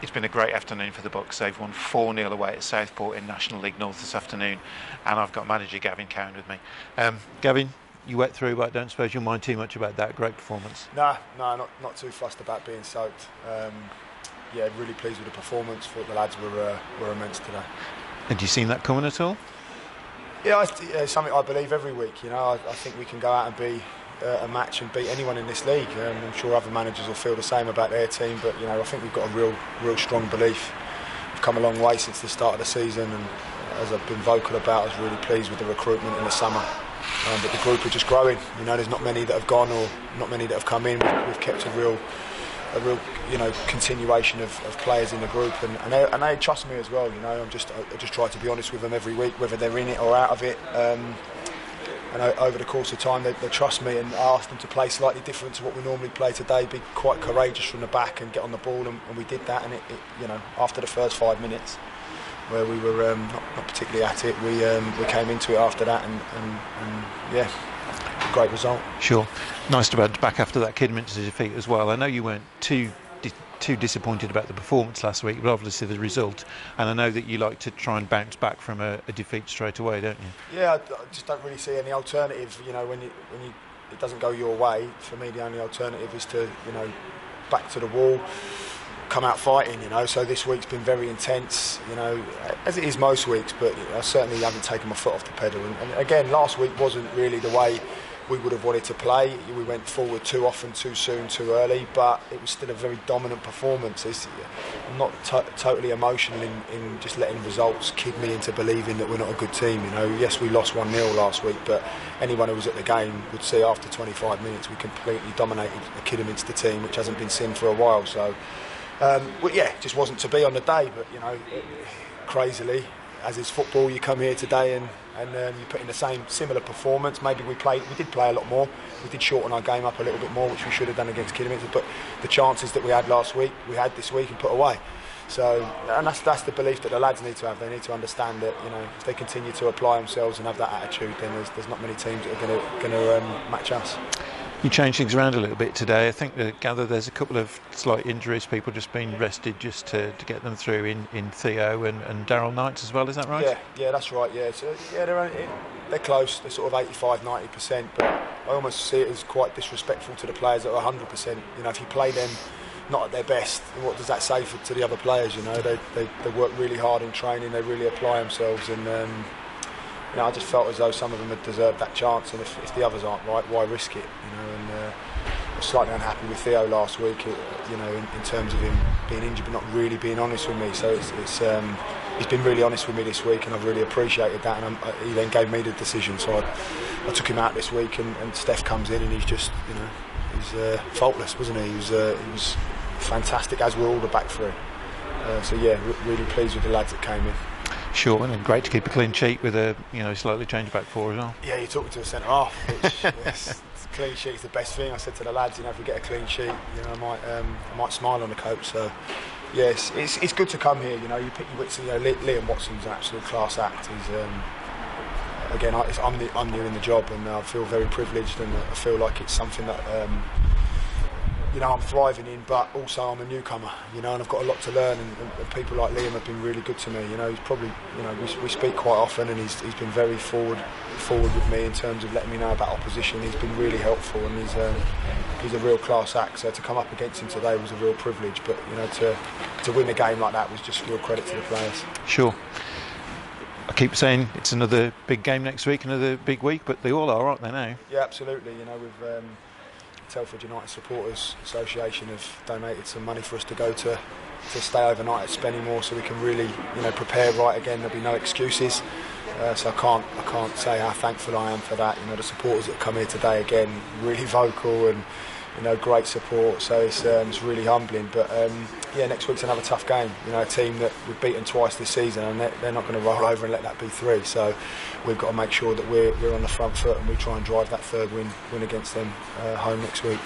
it's been a great afternoon for the Bucks. They've won 4-0 away at Southport in National League North this afternoon, and I've got manager Gavin Cowan with me. Gavin, you wet through, but I don't suppose you'll mind too much about that great performance. No, not too fussed about being soaked. Yeah, really pleased with the performance. Thought the lads were immense today. Had you seen that coming at all? Yeah, it's something I believe every week. You know, I think we can go out and be a match and beat anyone in this league. I'm sure other managers will feel the same about their team, but you know, I think we've got a real strong belief. We've come a long way since the start of the season, and as I've been vocal about, I was really pleased with the recruitment in the summer. But the group are just growing. You know, there's not many that have gone or not many that have come in. We've kept a real continuation of players in the group, and they trust me as well. You know, I just try to be honest with them every week, whether they're in it or out of it. And over the course of time, they trust me, and I asked them to play slightly different to what we normally play today. Be quite courageous from the back and get on the ball, and we did that. And you know, after the first 5 minutes, where we were not particularly at it, we came into it after that, and yeah, great result. Sure, nice to be back after that Kidderminster defeat as well. I know you weren't too disappointed about the performance last week, but obviously the result, and I know that you like to try and bounce back from a defeat straight away, don't you? Yeah, I just don't really see any alternative. You know, when it doesn't go your way, for me the only alternative is to, you know, back to the wall, come out fighting. You know, so this week's been very intense, you know, as it is most weeks, but you know, I certainly haven't taken my foot off the pedal, and again, last week wasn't really the way we would have wanted to play. We went forward too often, too soon, too early, but it was still a very dominant performance. I'm not totally emotional in just letting results kid me into believing that we're not a good team. You know, yes, we lost 1-0 last week, but anyone who was at the game would see after 25 minutes we completely dominated the Kidderminster team, which hasn't been seen for a while. So, well, yeah, it just wasn't to be on the day. But you know, crazily, as is football, you come here today and you put in the similar performance. Maybe we did play a lot more. We did shorten our game up a little bit more, which we should have done against Kidderminster. But the chances that we had last week, we had this week and put away. So, and that's the belief that the lads need to have. They need to understand that, you know, if they continue to apply themselves and have that attitude, then there's not many teams that are going to match us. You changed things around a little bit today. I think I gather there's a couple of slight injuries, people just being rested just to get them through in Theo and Daryl Knights as well, is that right? Yeah, that's right, yeah. So, yeah, they're close, they're sort of 85-90%, but I almost see it as quite disrespectful to the players that are 100%. You know, if you play them not at their best, what does that say to the other players? You know, they work really hard in training, they really apply themselves, and you know, I just felt as though some of them had deserved that chance, and if the others aren't right, why risk it? You know, and I was slightly unhappy with Theo last week, you know, in terms of him being injured but not really being honest with me. So he's been really honest with me this week, and I've really appreciated that. And he then gave me the decision, so I took him out this week, and Steph comes in, and he's just, you know, he's faultless, wasn't he? He was fantastic, as were all the back three. So yeah, really pleased with the lads that came in. Sure, and great to keep a clean sheet with a, you know, slightly changed back four as well. Yeah, you're talking to a centre half, which yes, clean sheet's the best thing. I said to the lads, you know, if we get a clean sheet, you know, I might smile on the coach. So yes, it's good to come here. You know, you pick your wits. You know, Liam Watson's an absolute class act. He's again, I'm new in the job, and I feel very privileged, and I feel like it's something that you know, I'm thriving in, but also I'm a newcomer, you know, and I've got a lot to learn, and people like Liam have been really good to me. You know, he's probably, you know, we speak quite often, and he's been very forward with me in terms of letting me know about opposition. He's been really helpful, and he's a real class act. So to come up against him today was a real privilege, but you know, to win a game like that was just real credit to the players. Sure. I keep saying it's another big game next week, another big week, but they all are, aren't they now? Yeah, absolutely. You know, we've Telford United Supporters Association have donated some money for us to go to stay overnight at Spennymoor, so we can really, you know, prepare right again. There'll be no excuses. So I can't say how thankful I am for that. You know, the supporters that come here today, again, really vocal and, you know, great support. So it's really humbling. But yeah, next week's another tough game. You know, a team that we've beaten twice this season, and they're not going to roll over and let that be three. So we've got to make sure that we're on the front foot, and we try and drive that third win against them home next week.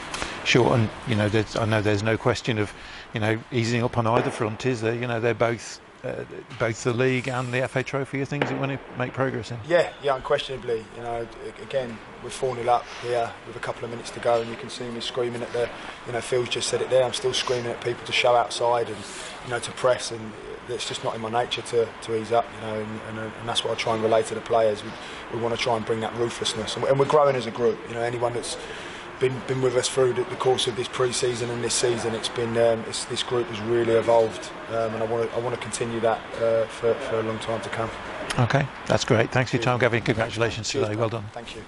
Sure, and you know, I know there's no question of, you know, easing up on either front, is there? You know, they're both the league and the FA Trophy are things that want to make progress in. Yeah, unquestionably. You know, again, we're 4-0 up here with a couple of minutes to go, and you can see me screaming at the, you know, Phil's just said it there, I'm still screaming at people to show outside, and to press, and it's just not in my nature to ease up, and that's what I try and relate to the players. We want to try and bring that ruthlessness, and we're growing as a group. Anyone that's been with us through the course of this pre-season and this season, this group has really evolved, and I want to continue that for a long time to come. Okay, that's great. Thanks for your time, Gavin. Congratulations today. Well done. Thank you.